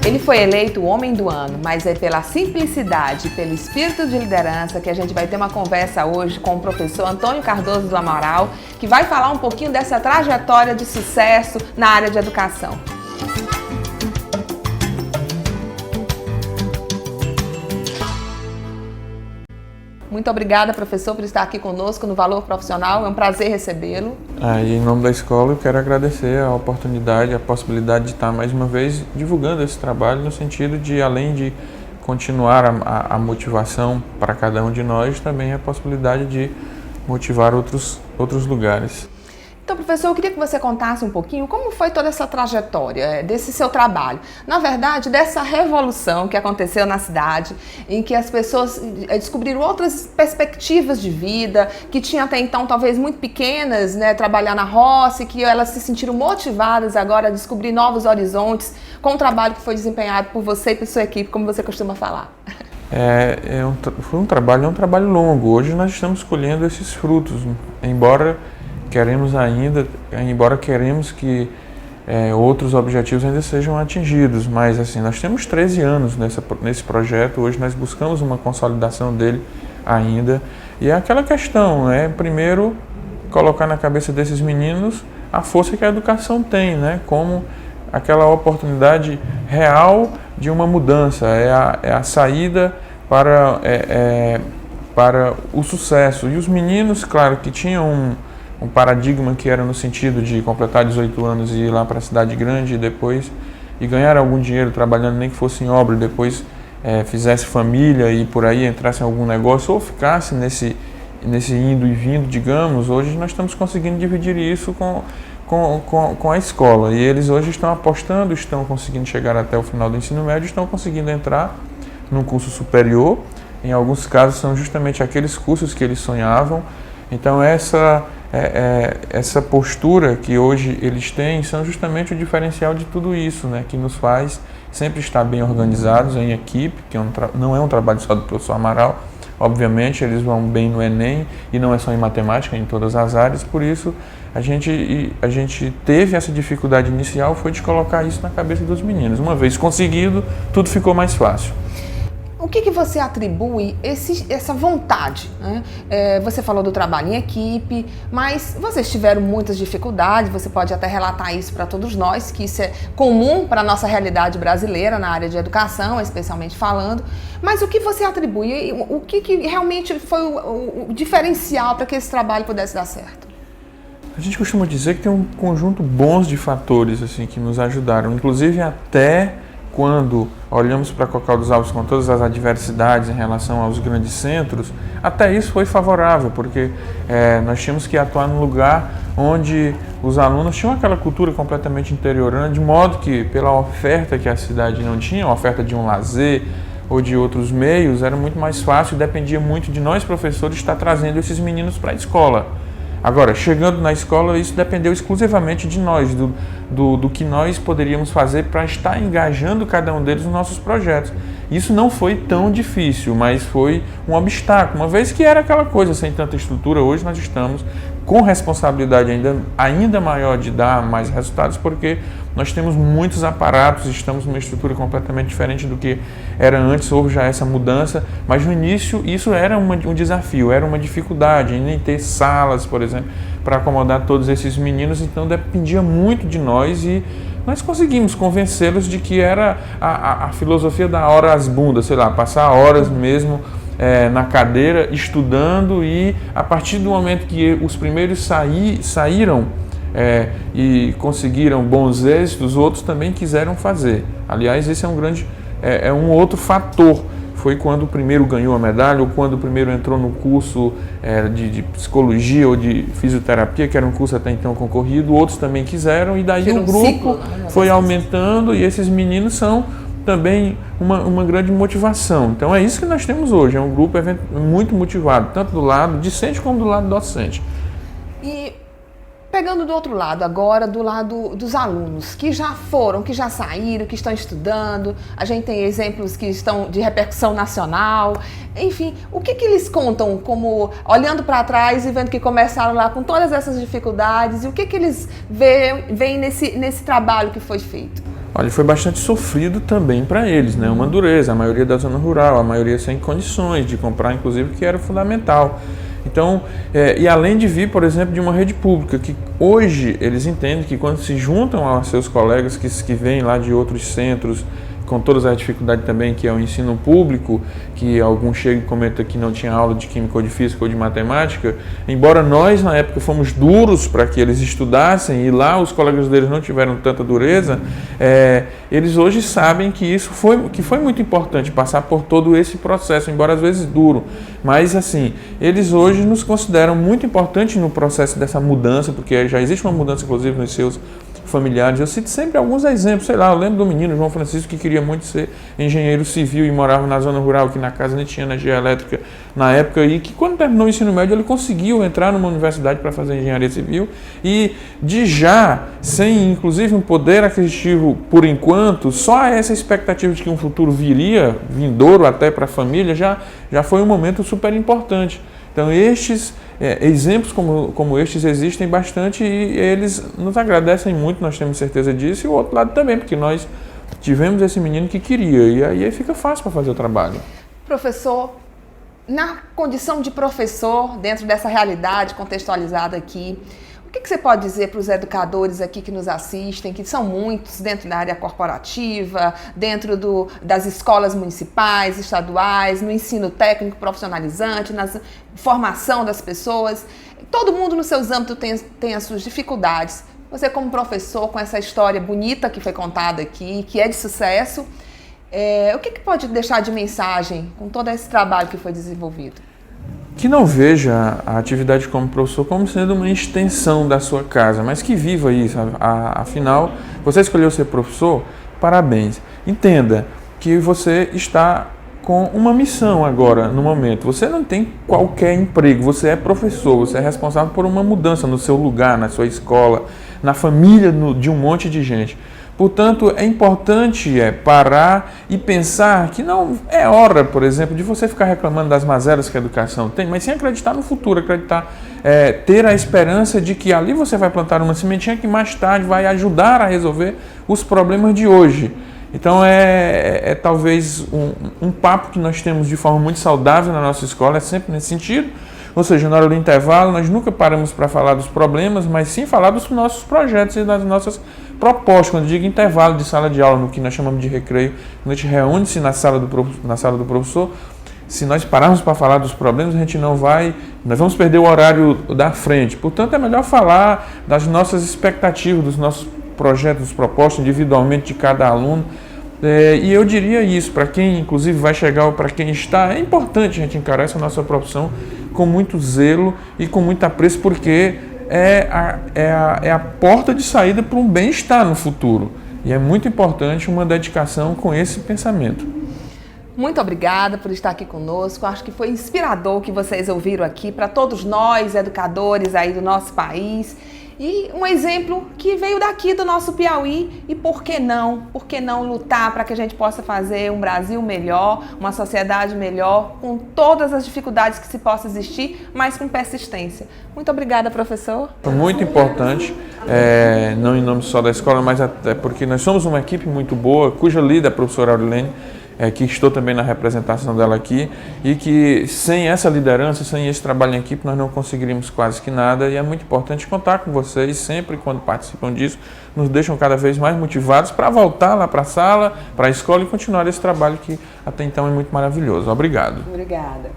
Ele foi eleito o Homem do Ano, mas é pela simplicidade e pelo espírito de liderança que a gente vai ter uma conversa hoje com o professor Antônio Cardoso do Amaral, que vai falar um pouquinho dessa trajetória de sucesso na área de educação. Muito obrigada, professor, por estar aqui conosco no Valor Profissional. É um prazer recebê-lo. Em nome da escola, eu quero agradecer a oportunidade, a possibilidade de estar mais uma vez divulgando esse trabalho no sentido de, além de continuar a motivação para cada um de nós, também a possibilidade de motivar outros lugares. Então, professor, eu queria que você contasse um pouquinho como foi toda essa trajetória desse seu trabalho. Na verdade, dessa revolução que aconteceu na cidade, em que as pessoas descobriram outras perspectivas de vida, que tinham até então talvez muito pequenas, né, trabalhar na roça, e que elas se sentiram motivadas agora a descobrir novos horizontes com o trabalho que foi desempenhado por você e por sua equipe, como você costuma falar. Foi um trabalho longo. Hoje nós estamos colhendo esses frutos, embora queremos que outros objetivos ainda sejam atingidos, mas assim, nós temos 13 anos nesse projeto, hoje nós buscamos uma consolidação dele ainda, e é aquela questão, primeiro colocar na cabeça desses meninos a força que a educação tem, como aquela oportunidade real de uma mudança, é a saída para o sucesso. E os meninos, claro, que tinham um paradigma que era no sentido de completar 18 anos e ir lá para a cidade grande e ganhar algum dinheiro trabalhando, nem que fosse em obra, e depois fizesse família e por aí entrasse em algum negócio ou ficasse nesse indo e vindo, digamos. Hoje nós estamos conseguindo dividir isso com a escola, e eles hoje estão apostando, estão conseguindo chegar até o final do ensino médio, estão conseguindo entrar num curso superior. Em alguns casos são justamente aqueles cursos que eles sonhavam. Então essa postura que hoje eles têm são justamente o diferencial de tudo isso, que nos faz sempre estar bem organizados em equipe, que não é um trabalho só do professor Amaral. Obviamente eles vão bem no Enem e não é só em matemática, é em todas as áreas. Por isso a gente teve essa dificuldade inicial, foi de colocar isso na cabeça dos meninos. Uma vez conseguido, tudo ficou mais fácil. O que você atribui essa vontade? Né? Você falou do trabalho em equipe, mas vocês tiveram muitas dificuldades, você pode até relatar isso para todos nós, que isso é comum para a nossa realidade brasileira na área de educação, especialmente falando, mas o que você atribui? O que realmente foi o diferencial para que esse trabalho pudesse dar certo? A gente costuma dizer que tem um conjunto bons de fatores assim, que nos ajudaram, inclusive até quando olhamos para Cocal dos Alves com todas as adversidades em relação aos grandes centros, até isso foi favorável, porque nós tínhamos que atuar num lugar onde os alunos tinham aquela cultura completamente interiorana, de modo que, pela oferta que a cidade não tinha, a oferta de um lazer ou de outros meios, era muito mais fácil e dependia muito de nós, professores, estar trazendo esses meninos para a escola. Agora, chegando na escola, isso dependeu exclusivamente de nós, do que nós poderíamos fazer para estar engajando cada um deles nos nossos projetos. Isso não foi tão difícil, mas foi um obstáculo, uma vez que era aquela coisa sem tanta estrutura. Hoje nós estamos com responsabilidade ainda maior de dar mais resultados, porque nós temos muitos aparatos, estamos numa estrutura completamente diferente do que era antes. Houve já essa mudança, mas no início isso era um desafio, era uma dificuldade em ter salas, por exemplo, para acomodar todos esses meninos. Então dependia muito de nós e nós conseguimos convencê-los de que era a filosofia da hora às bundas, passar horas mesmo na cadeira estudando, e a partir do momento que os primeiros saíram e conseguiram bons êxitos, outros também quiseram fazer. Aliás, esse é um outro fator. Foi quando o primeiro ganhou a medalha, ou quando o primeiro entrou no curso de psicologia ou de fisioterapia, que era um curso até então concorrido, outros também quiseram, e daí o grupo foi aumentando, e esses meninos são também uma grande motivação. Então é isso que nós temos hoje, é um grupo muito motivado, tanto do lado discente como do lado docente. E pegando do outro lado agora, do lado dos alunos que já foram, que já saíram, que estão estudando, a gente tem exemplos que estão de repercussão nacional, enfim, o que eles contam, como olhando para trás e vendo que começaram lá com todas essas dificuldades, e o que eles veem nesse trabalho que foi feito? Olha, foi bastante sofrido também para eles, né? Uma dureza, a maioria da zona rural, a maioria sem condições de comprar, inclusive, que era fundamental. Então, e além de vir, por exemplo, de uma rede pública, que hoje eles entendem que quando se juntam aos seus colegas que vêm lá de outros centros, com todas as dificuldades também, que é o ensino público, que alguns chegam e comentam que não tinha aula de química ou de física ou de matemática, embora nós na época fomos duros para que eles estudassem e lá os colegas deles não tiveram tanta dureza, eles hoje sabem que isso foi muito importante, passar por todo esse processo, embora às vezes duro, mas assim, eles hoje nos consideram muito importantes no processo dessa mudança, porque já existe uma mudança inclusive nos seus familiares. Eu cito sempre alguns exemplos, sei lá, eu lembro do menino João Francisco que queria muito ser engenheiro civil e morava na zona rural, que na casa nem tinha energia elétrica na época, e que quando terminou o ensino médio ele conseguiu entrar numa universidade para fazer engenharia civil e sem inclusive um poder aquisitivo por enquanto, só essa expectativa de que um futuro viria, vindouro até para a família, já foi um momento super importante. Então estes exemplos como estes existem bastante e eles nos agradecem muito, nós temos certeza disso, e o outro lado também, porque nós tivemos esse menino que queria, e aí fica fácil para fazer o trabalho. Professor, na condição de professor, dentro dessa realidade contextualizada aqui, o que você pode dizer para os educadores aqui que nos assistem, que são muitos dentro da área corporativa, dentro das escolas municipais, estaduais, no ensino técnico profissionalizante, na formação das pessoas? Todo mundo no seus âmbitos tem as suas dificuldades. Você como professor, com essa história bonita que foi contada aqui, que é de sucesso, o que pode deixar de mensagem com todo esse trabalho que foi desenvolvido? Que não veja a atividade como professor como sendo uma extensão da sua casa, mas que viva isso. Afinal, você escolheu ser professor, parabéns. Entenda que você está com uma missão agora, no momento. Você não tem qualquer emprego, você é professor, você é responsável por uma mudança no seu lugar, na sua escola, na família de um monte de gente. Portanto, é importante parar e pensar que não é hora, por exemplo, de você ficar reclamando das mazelas que a educação tem, mas sim acreditar no futuro, acreditar, ter a esperança de que ali você vai plantar uma sementinha que mais tarde vai ajudar a resolver os problemas de hoje. Então, talvez um papo que nós temos de forma muito saudável na nossa escola, é sempre nesse sentido. Ou seja, na hora do intervalo, nós nunca paramos para falar dos problemas, mas sim falar dos nossos projetos e das nossas propostas. Quando eu digo intervalo de sala de aula, no que nós chamamos de recreio, quando a gente reúne-se na sala do professor, se nós pararmos para falar dos problemas, a gente nós vamos perder o horário da frente. Portanto, é melhor falar das nossas expectativas, dos nossos projetos, das propostas individualmente de cada aluno. E eu diria isso, para quem inclusive vai chegar ou para quem está, é importante a gente encarar essa nossa profissão com muito zelo e com muito apreço, porque é a porta de saída para um bem-estar no futuro. E é muito importante uma dedicação com esse pensamento. Muito obrigada por estar aqui conosco. Acho que foi inspirador o que vocês ouviram aqui para todos nós, educadores aí do nosso país. E um exemplo que veio daqui do nosso Piauí, e por que não lutar para que a gente possa fazer um Brasil melhor, uma sociedade melhor, com todas as dificuldades que se possa existir, mas com persistência. Muito obrigada, professor. Foi muito importante, não em nome só da escola, mas até porque nós somos uma equipe muito boa, cuja líder é a professora Aurelene, que estou também na representação dela aqui, e que sem essa liderança, sem esse trabalho em equipe, nós não conseguiríamos quase que nada, e é muito importante contar com vocês sempre quando participam disso, nos deixam cada vez mais motivados para voltar lá para a sala, para a escola e continuar esse trabalho que até então é muito maravilhoso. Obrigado. Obrigada.